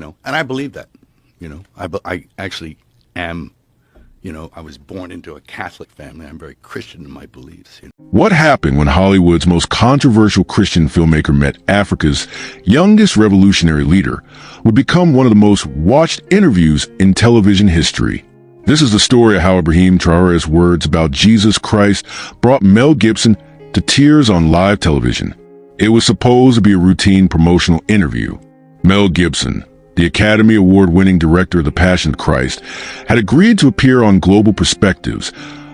and I believe that, I actually am, I was born into a Catholic family. I'm very Christian in my beliefs. What happened when Hollywood's most controversial Christian filmmaker met Africa's youngest revolutionary leader would become one of the most watched interviews in television history? This is the story of how Ibrahim Traoré's words about Jesus Christ brought Mel Gibson to tears on live television. It was supposed to be a routine promotional interview. Mel Gibson, the Academy Award-winning director of The Passion of Christ, had agreed to appear on Global Perspectives,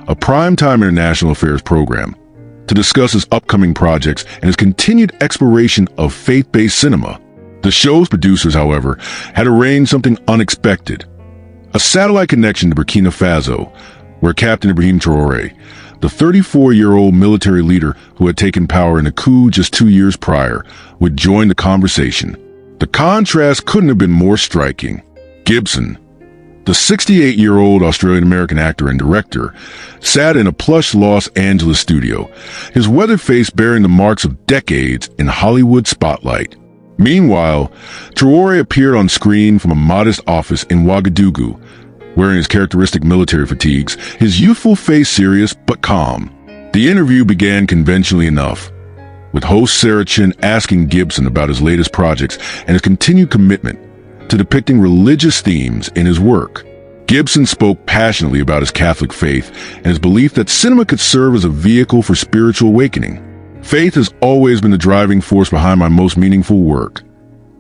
a primetime international affairs program, to discuss his upcoming projects and his continued exploration of faith-based cinema. The show's producers, however, had arranged something unexpected: a satellite connection to Burkina Faso, where Captain Ibrahim Traoré, the 34-year-old military leader who had taken power in a coup just 2 years prior, would join the conversation. The contrast couldn't have been more striking. Gibson, the 68-year-old Australian-American actor and director, sat in a plush Los Angeles studio, his weathered face bearing the marks of decades in Hollywood spotlight. Meanwhile, Traoré appeared on screen from a modest office in Ouagadougou, wearing his characteristic military fatigues, his youthful face serious but calm. The interview began conventionally enough, with host Sarah Chin asking Gibson about his latest projects and his continued commitment to depicting religious themes in his work. Gibson spoke passionately about his Catholic faith and his belief that cinema could serve as a vehicle for spiritual awakening. "Faith has always been the driving force behind my most meaningful work,"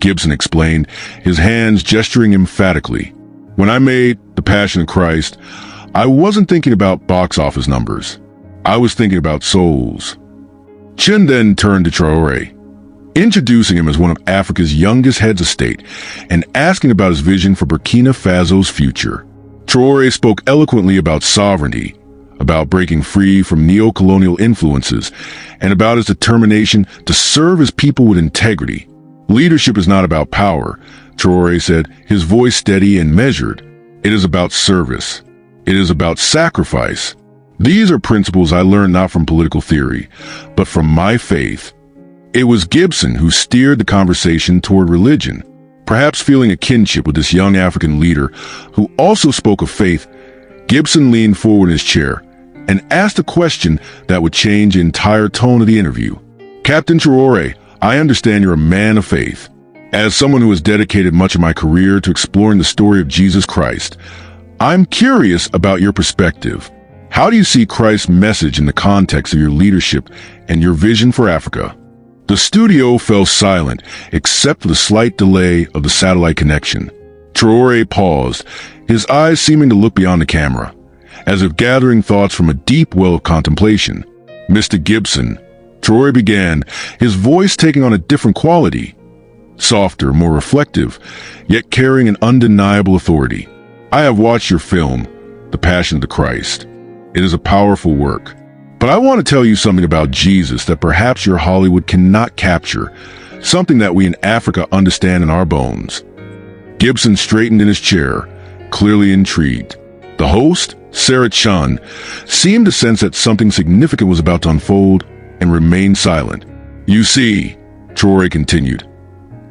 Gibson explained, his hands gesturing emphatically. "When I made The Passion of Christ, I wasn't thinking about box office numbers. I was thinking about souls." Chin then turned to Traoré, introducing him as one of Africa's youngest heads of state and asking about his vision for Burkina Faso's future. Traoré spoke eloquently about sovereignty, about breaking free from neo-colonial influences, and about his determination to serve his people with integrity. "Leadership is not about power," Traoré said, his voice steady and measured. "It is about service. It is about sacrifice. These are principles I learned not from political theory, but from my faith." It was Gibson who steered the conversation toward religion. Perhaps feeling a kinship with this young African leader who also spoke of faith, Gibson leaned forward in his chair and asked a question that would change the entire tone of the interview. "Captain Traoré, I understand you're a man of faith. As someone who has dedicated much of my career to exploring the story of Jesus Christ, I'm curious about your perspective. How do you see Christ's message in the context of your leadership and your vision for Africa?" The studio fell silent, except for the slight delay of the satellite connection. Traoré paused, his eyes seeming to look beyond the camera, as if gathering thoughts from a deep well of contemplation. "Mr. Gibson," Traoré began, his voice taking on a different quality, softer, more reflective, yet carrying an undeniable authority. "I have watched your film, The Passion of the Christ. It is a powerful work. But I want to tell you something about Jesus that perhaps your Hollywood cannot capture, something that we in Africa understand in our bones." Gibson straightened in his chair, clearly intrigued. The host, Sarah Chun, seemed to sense that something significant was about to unfold and remained silent. "You see," Traoré continued,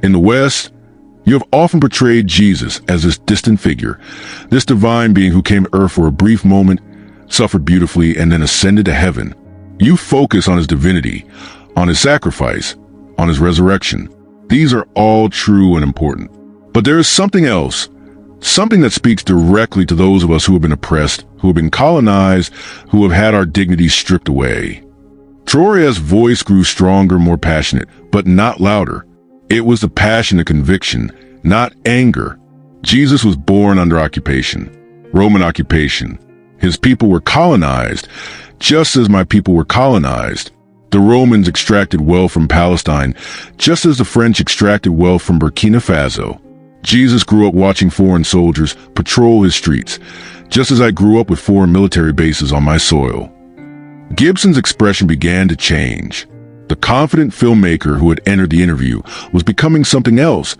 "in the West, you have often portrayed Jesus as this distant figure, this divine being who came to earth for a brief moment, suffered beautifully, and then ascended to heaven. You focus on his divinity, on his sacrifice, on his resurrection. These are all true and important. But there is something else, something that speaks directly to those of us who have been oppressed, who have been colonized, who have had our dignity stripped away." Traoré's voice grew stronger, more passionate, but not louder. It was the passion of conviction, not anger. Jesus was born under occupation, Roman occupation. His people were colonized, just as my people were colonized. The Romans extracted wealth from Palestine, just as the French extracted wealth from Burkina Faso. Jesus grew up watching foreign soldiers patrol his streets, just as I grew up with foreign military bases on my soil. Gibson's expression began to change. The confident filmmaker who had entered the interview was becoming something else,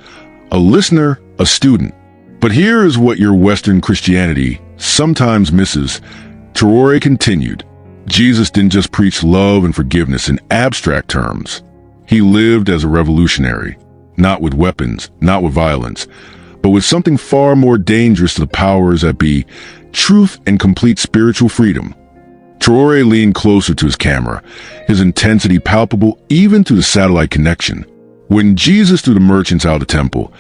a listener, a student. "But here is what your Western Christianity sometimes misses," Traoré continued. "Jesus didn't just preach love and forgiveness in abstract terms. He lived as a revolutionary, not with weapons, not with violence, but with something far more dangerous to the powers that be: truth and complete spiritual freedom. Traoré leaned closer to his camera, his intensity palpable even through the satellite connection. When Jesus threw the merchants out of the temple,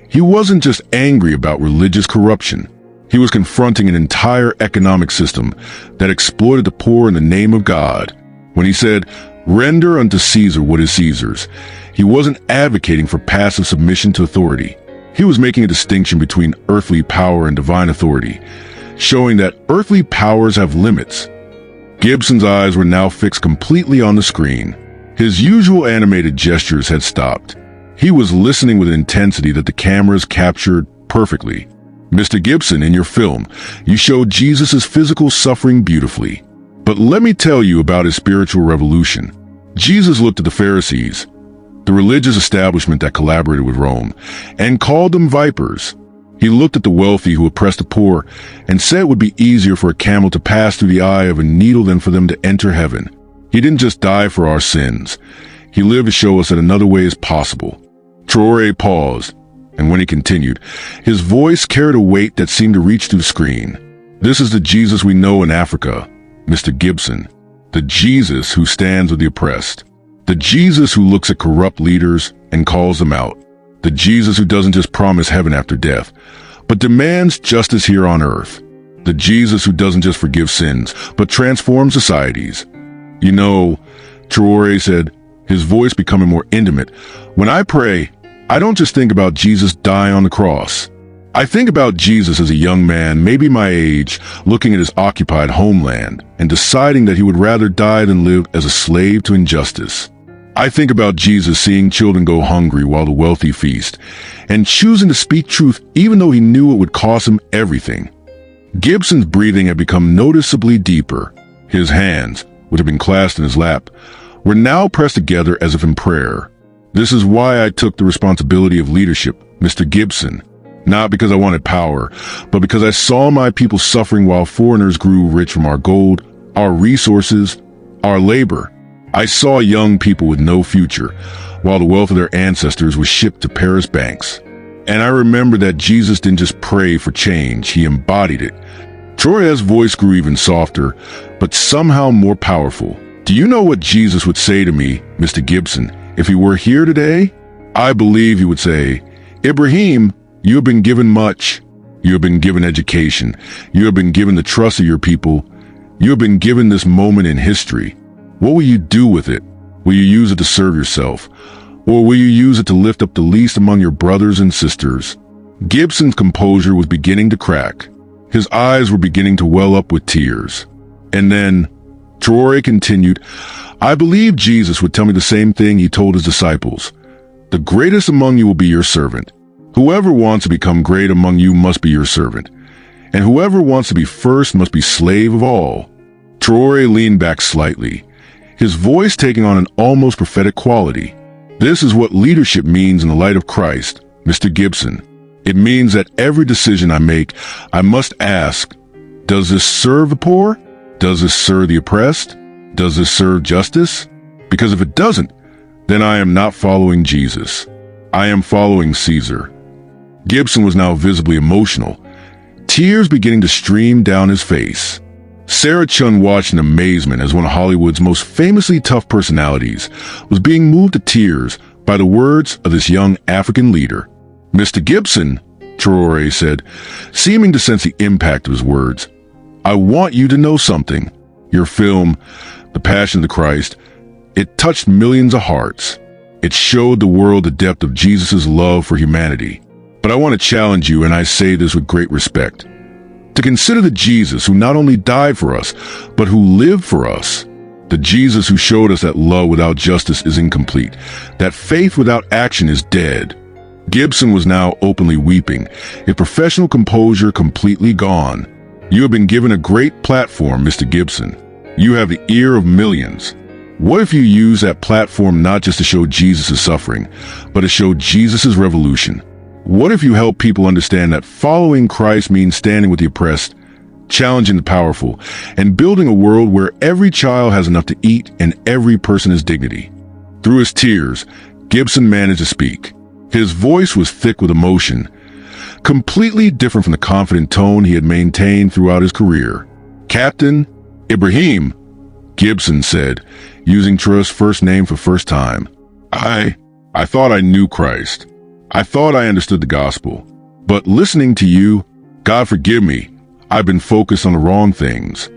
he wasn't just angry about religious corruption. He was confronting an entire economic system that exploited the poor in the name of God. When he said, "Render unto Caesar what is Caesar's," he wasn't advocating for passive submission to authority. He was making a distinction between earthly power and divine authority, showing that earthly powers have limits. Gibson's eyes were now fixed completely on the screen. His usual animated gestures had stopped. He was listening with an intensity that the cameras captured perfectly. "Mr. Gibson, in your film, you showed Jesus' physical suffering beautifully. But let me tell you about his spiritual revolution." Jesus looked at the Pharisees, the religious establishment that collaborated with Rome, and called them vipers. He looked at the wealthy who oppressed the poor and said it would be easier for a camel to pass through the eye of a needle than for them to enter heaven. He didn't just die for our sins. He lived to show us that another way is possible. Traoré paused, and when he continued, his voice carried a weight that seemed to reach through the screen. "This is the Jesus we know in Africa, Mr. Gibson. The Jesus who stands with the oppressed. The Jesus who looks at corrupt leaders and calls them out. The Jesus who doesn't just promise heaven after death, but demands justice here on earth. The Jesus who doesn't just forgive sins, but transforms societies." "You know," Traoré said, his voice becoming more intimate, "when I pray, I don't just think about Jesus dying on the cross. I think about Jesus as a young man, maybe my age, looking at his occupied homeland and deciding that he would rather die than live as a slave to injustice. I think about Jesus seeing children go hungry while the wealthy feast, and choosing to speak truth even though he knew it would cost him everything." Gibson's breathing had become noticeably deeper. His hands, which had been clasped in his lap, were now pressed together as if in prayer. "This is why I took the responsibility of leadership, Mr. Gibson. Not because I wanted power, but because I saw my people suffering while foreigners grew rich from our gold, our resources, our labor. I saw young people with no future, while the wealth of their ancestors was shipped to Paris banks. And I remember that Jesus didn't just pray for change, he embodied it." Traoré's voice grew even softer, but somehow more powerful. "Do you know what Jesus would say to me, Mr. Gibson, if he were here today? I believe he would say, 'Ibrahim, you have been given much. You have been given education. You have been given the trust of your people. You have been given this moment in history. What will you do with it? Will you use it to serve yourself? Or will you use it to lift up the least among your brothers and sisters?'" Gibson's composure was beginning to crack. His eyes were beginning to well up with tears. And then, Traoré continued, "I believe Jesus would tell me the same thing he told his disciples. 'The greatest among you will be your servant. Whoever wants to become great among you must be your servant. And whoever wants to be first must be slave of all.'" Traoré leaned back slightly, his voice taking on an almost prophetic quality. "This is what leadership means in the light of Christ, Mr. Gibson. It means that every decision I make, I must ask, does this serve the poor? Does this serve the oppressed? Does this serve justice? Because if it doesn't, then I am not following Jesus. I am following Caesar." Gibson was now visibly emotional, tears beginning to stream down his face. Sarah Chun watched in amazement as one of Hollywood's most famously tough personalities was being moved to tears by the words of this young African leader. "Mr. Gibson," Traoré said, seeming to sense the impact of his words, "I want you to know something. Your film, The Passion of the Christ, it touched millions of hearts. It showed the world the depth of Jesus' love for humanity. But I want to challenge you, and I say this with great respect, to consider the Jesus who not only died for us, but who lived for us. The Jesus who showed us that love without justice is incomplete, that faith without action is dead." Gibson was now openly weeping, his professional composure completely gone. "You have been given a great platform, Mr. Gibson. You have the ear of millions. What if you use that platform not just to show Jesus' suffering, but to show Jesus' revolution? What if you help people understand that following Christ means standing with the oppressed, challenging the powerful, and building a world where every child has enough to eat and every person has dignity?" Through his tears, Gibson managed to speak. His voice was thick with emotion. completely different from the confident tone he had maintained throughout his career. "Captain Ibrahim," Gibson said, using Traoré's first name for the first time. I thought I knew Christ. I thought I understood the gospel. But listening to you, God forgive me, I've been focused on the wrong things."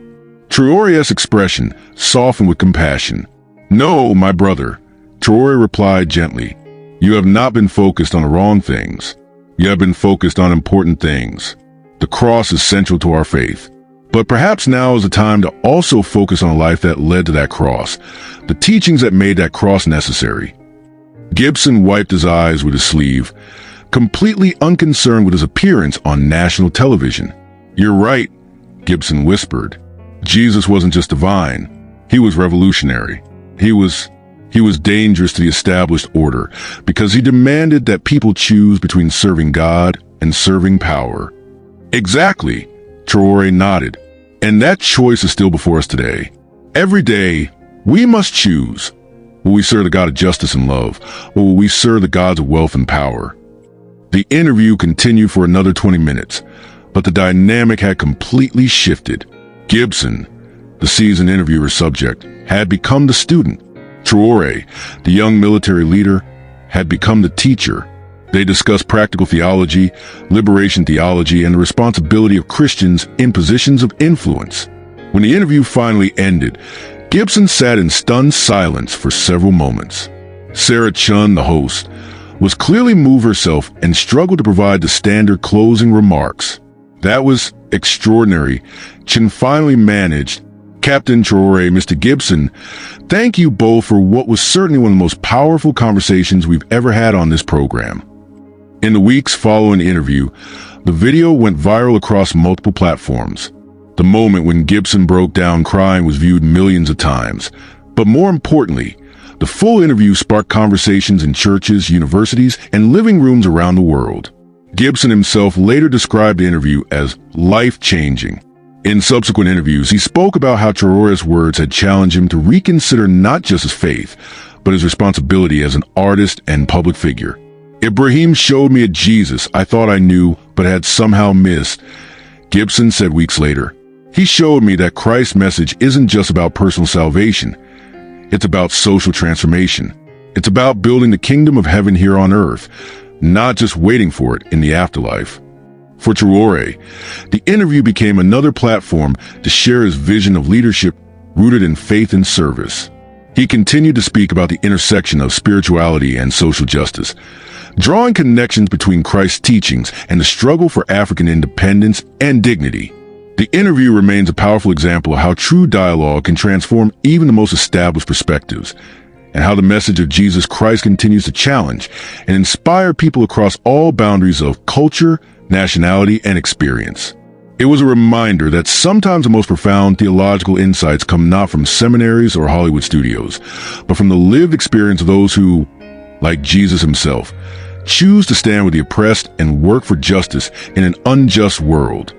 Traoré's expression softened with compassion. "No, my brother," Traoré replied gently. "You have not been focused on the wrong things. You have been focused on important things. The cross is central to our faith. But perhaps now is the time to also focus on a life that led to that cross, the teachings that made that cross necessary." Gibson wiped his eyes with his sleeve, completely unconcerned with his appearance on national television. "You're right," Gibson whispered. "Jesus wasn't just divine. He was revolutionary. He was dangerous to the established order because he demanded that people choose between serving God and serving power." "Exactly," Traoré nodded. "And that choice is still before us today. Every day, we must choose. Will we serve the God of justice and love, or will we serve the gods of wealth and power?" The interview continued for another 20 minutes, but the dynamic had completely shifted. Gibson, the seasoned interviewer subject, had become the student. Traoré, the young military leader, had become the teacher. They discussed practical theology, liberation theology, and the responsibility of Christians in positions of influence. When the interview finally ended, Gibson sat in stunned silence for several moments. Sarah Chun, the host, was clearly moved herself and struggled to provide the standard closing remarks. "That was extraordinary," Chun finally managed. "Captain Traoré, Mr. Gibson, thank you both for what was certainly one of the most powerful conversations we've ever had on this program." In the weeks following the interview, the video went viral across multiple platforms. The moment when Gibson broke down crying was viewed millions of times. But more importantly, the full interview sparked conversations in churches, universities, and living rooms around the world. Gibson himself later described the interview as life-changing. In subsequent interviews, he spoke about how Traoré's words had challenged him to reconsider not just his faith, but his responsibility as an artist and public figure. "Ibrahim showed me a Jesus I thought I knew, but had somehow missed," Gibson said weeks later. "He showed me that Christ's message isn't just about personal salvation. It's about social transformation. It's about building the kingdom of heaven here on earth, not just waiting for it in the afterlife." For Traoré, the interview became another platform to share his vision of leadership rooted in faith and service. He continued to speak about the intersection of spirituality and social justice, drawing connections between Christ's teachings and the struggle for African independence and dignity. The interview remains a powerful example of how true dialogue can transform even the most established perspectives, and how the message of Jesus Christ continues to challenge and inspire people across all boundaries of culture, nationality, and experience. It was a reminder that sometimes the most profound theological insights come not from seminaries or Hollywood studios, but from the lived experience of those who, like Jesus himself, choose to stand with the oppressed and work for justice in an unjust world.